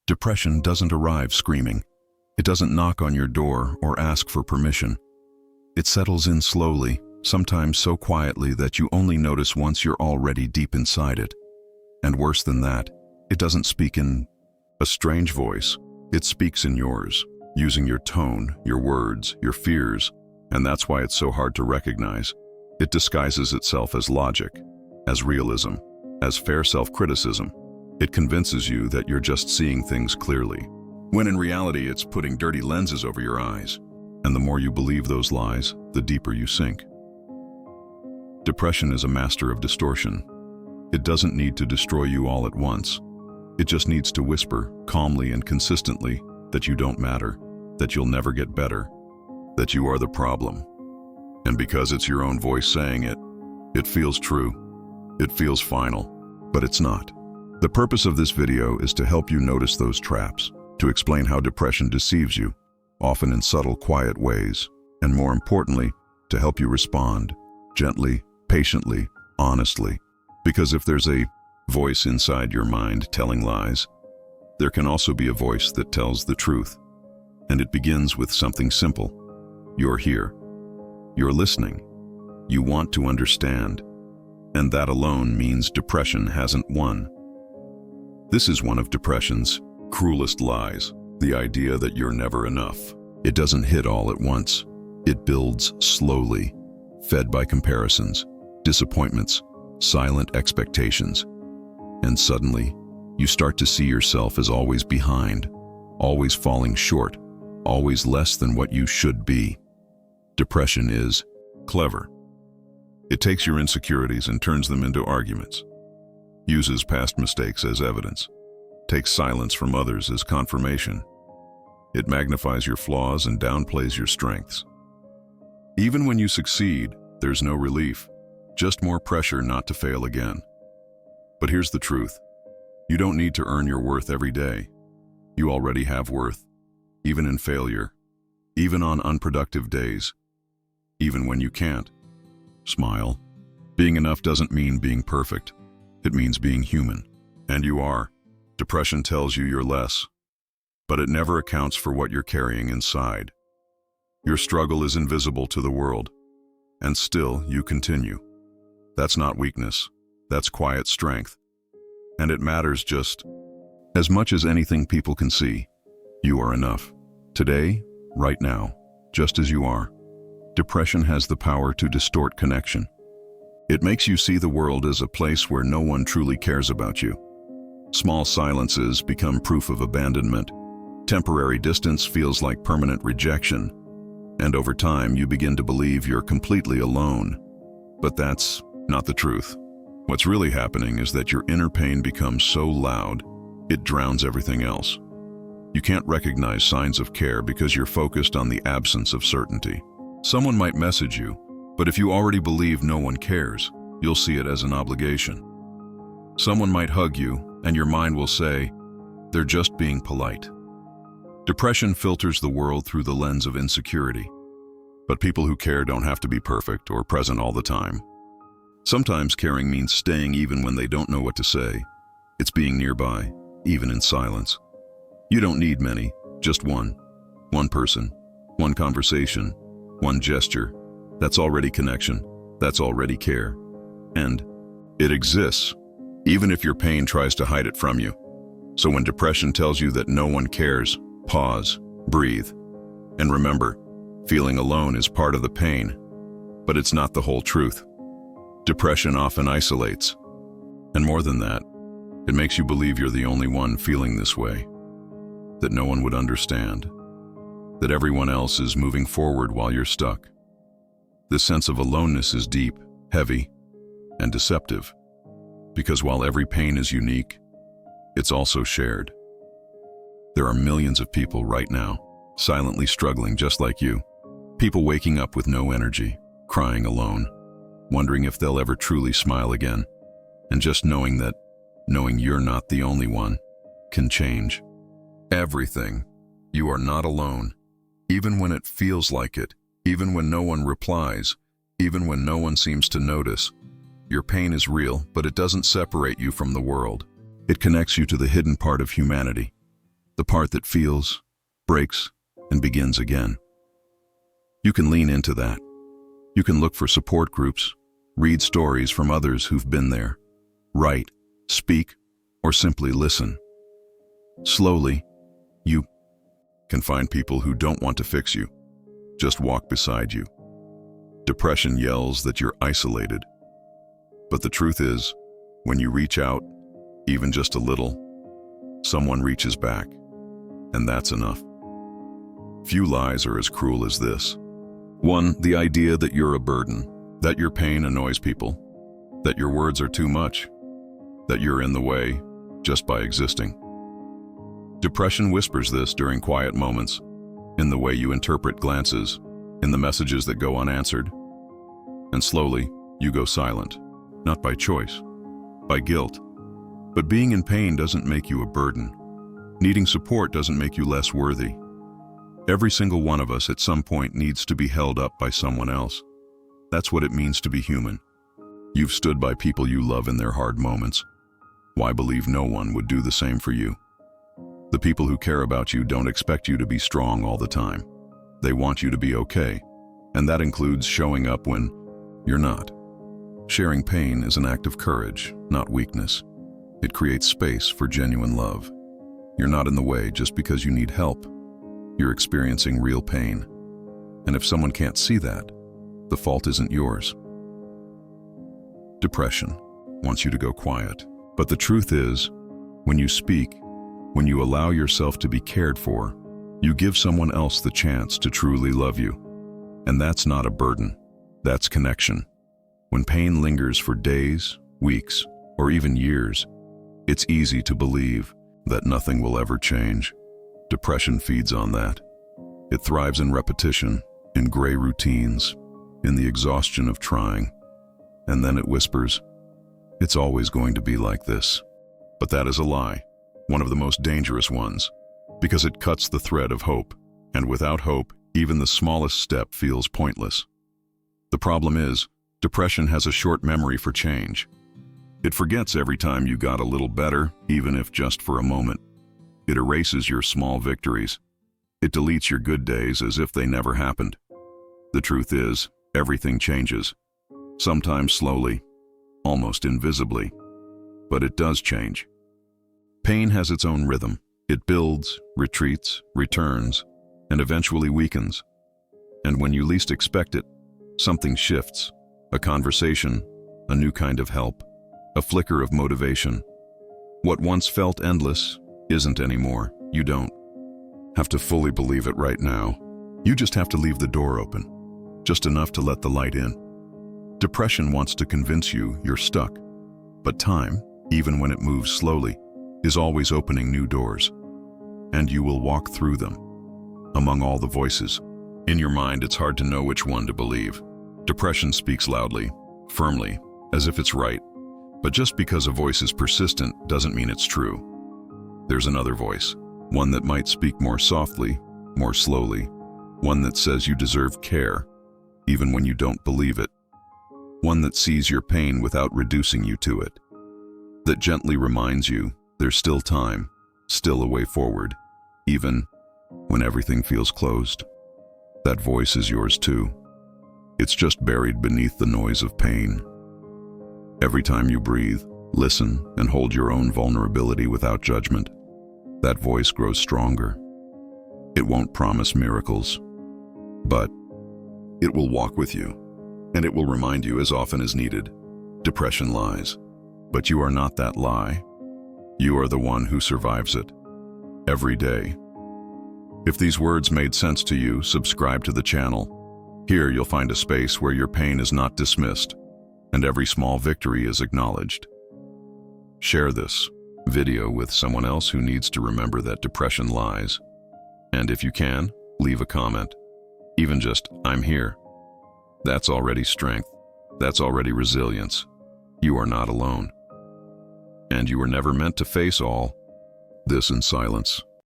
Depression doesn't arrive screaming. It doesn't knock on your door or ask for permission. It settles in slowly, sometimes so quietly that you only notice once you're already deep inside it. And worse than that, it doesn't speak in a strange voice. It speaks in yours, using your tone, your words, your fears, and that's why it's so hard to recognize. It disguises itself as logic, as realism, as fair self-criticism. It convinces you that you're just seeing things clearly, when in reality it's putting dirty lenses over your eyes. And the more you believe those lies, the deeper you sink. Depression is a master of distortion. It doesn't need to destroy you all at once. It just needs to whisper, calmly and consistently, that you don't matter, that you'll never get better, that you are the problem. And because it's your own voice saying it, it feels true. It feels final, but it's not. The purpose of this video is to help you notice those traps, to explain how depression deceives you, often in subtle, quiet ways, and more importantly, to help you respond, gently, patiently, honestly. Because if there's a voice inside your mind telling lies, there can also be a voice that tells the truth. And it begins with something simple. You're here. You're listening. You want to understand. And that alone means depression hasn't won. This is one of depression's cruelest lies, the idea that you're never enough. It doesn't hit all at once. It builds slowly, fed by comparisons, disappointments, silent expectations. And suddenly, you start to see yourself as always behind, always falling short, always less than what you should be. Depression is clever. It takes your insecurities and turns them into arguments, uses past mistakes as evidence, takes silence from others as confirmation. It magnifies your flaws and downplays your strengths. Even when you succeed, there's no relief, just more pressure not to fail again. But here's the truth. You don't need to earn your worth every day. You already have worth, even in failure, even on unproductive days, even when you can't. Smile. Being enough doesn't mean being perfect. It means being human. And you are. Depression tells you you're less, but it never accounts for what you're carrying inside. Your struggle is invisible to the world, and still you continue. That's not weakness. That's quiet strength. And it matters just as much as anything people can see. You are enough. Today, right now, just as you are. Depression has the power to distort connection. It makes you see the world as a place where no one truly cares about you. Small silences become proof of abandonment. Temporary distance feels like permanent rejection. And over time, you begin to believe you're completely alone. But that's not the truth. What's really happening is that your inner pain becomes so loud, it drowns everything else. You can't recognize signs of care because you're focused on the absence of certainty. Someone might message you, but if you already believe no one cares, you'll see it as an obligation. Someone might hug you, and your mind will say, they're just being polite. Depression filters the world through the lens of insecurity. But people who care don't have to be perfect or present all the time. Sometimes caring means staying even when they don't know what to say. It's being nearby, even in silence. You don't need many, just one. One person, one conversation, one gesture. That's already connection. That's already care. And it exists, even if your pain tries to hide it from you. So when depression tells you that no one cares, pause, breathe. And remember, feeling alone is part of the pain, but it's not the whole truth. Depression often isolates. And more than that, it makes you believe you're the only one feeling this way, that no one would understand, that everyone else is moving forward while you're stuck. This sense of aloneness is deep, heavy, and deceptive, because while every pain is unique, it's also shared. There are millions of people right now, silently struggling just like you. People waking up with no energy, crying alone, wondering if they'll ever truly smile again. And just knowing you're not the only one, can change everything. You are not alone, even when it feels like it, even when no one replies, even when no one seems to notice. Your pain is real, but it doesn't separate you from the world. It connects you to the hidden part of humanity. the part that feels, breaks, and begins again. You can lean into that. You can look for support groups, read stories from others who've been there, write, speak, or simply listen. Slowly, you can find people who don't want to fix you, just walk beside you. Depression yells that you're isolated. But the truth is, when you reach out, even just a little, someone reaches back, and that's enough. Few lies are as cruel as this. 1, the idea that you're a burden, that your pain annoys people, that your words are too much, that you're in the way just by existing. Depression whispers this during quiet moments, in the way you interpret glances, in the messages that go unanswered. And slowly, you go silent, not by choice, by guilt. But being in pain doesn't make you a burden. Needing support doesn't make you less worthy. Every single one of us at some point needs to be held up by someone else. That's what it means to be human. You've stood by people you love in their hard moments. Why believe no one would do the same for you? The people who care about you don't expect you to be strong all the time. They want you to be okay, and that includes showing up when you're not. Sharing pain is an act of courage, not weakness. It creates space for genuine love. You're not in the way just because you need help. You're experiencing real pain. And if someone can't see that, the fault isn't yours. Depression wants you to go quiet. But the truth is, when you speak, when you allow yourself to be cared for, you give someone else the chance to truly love you. And that's not a burden. That's connection. When pain lingers for days, weeks, or even years, it's easy to believe that nothing will ever change. Depression feeds on that. It thrives in repetition, in gray routines, in the exhaustion of trying. And then it whispers, "It's always going to be like this." But that is a lie, one of the most dangerous ones, because it cuts the thread of hope. And without hope, even the smallest step feels pointless. The problem is, depression has a short memory for change. It forgets every time you got a little better, even if just for a moment. It erases your small victories. It deletes your good days as if they never happened. The truth is, everything changes. Sometimes slowly, almost invisibly. But it does change. Pain has its own rhythm. It builds, retreats, returns, and eventually weakens. And when you least expect it, something shifts. A conversation, a new kind of help, a flicker of motivation. What once felt endless isn't anymore. You don't have to fully believe it right now. You just have to leave the door open, just enough to let the light in. Depression wants to convince you you're stuck, but time, even when it moves slowly, is always opening new doors, and you will walk through them. Among all the voices, in your mind it's hard to know which one to believe. Depression speaks loudly, firmly, as if it's right, but just because a voice is persistent doesn't mean it's true. There's another voice, one that might speak more softly, more slowly, one that says you deserve care, even when you don't believe it. One that sees your pain without reducing you to it. That gently reminds you there's still time, still a way forward, even when everything feels closed. That voice is yours too. It's just buried beneath the noise of pain. Every time you breathe, listen, and hold your own vulnerability without judgment, that voice grows stronger. It won't promise miracles, but it will walk with you, and it will remind you as often as needed. Depression lies, but you are not that lie. You are the one who survives it, every day. If these words made sense to you, subscribe to the channel. Here you'll find a space where your pain is not dismissed, and every small victory is acknowledged. Share this video with someone else who needs to remember that depression lies. And if you can, leave a comment. Even just, "I'm here." That's already strength. That's already resilience. You are not alone. And you were never meant to face all this in silence.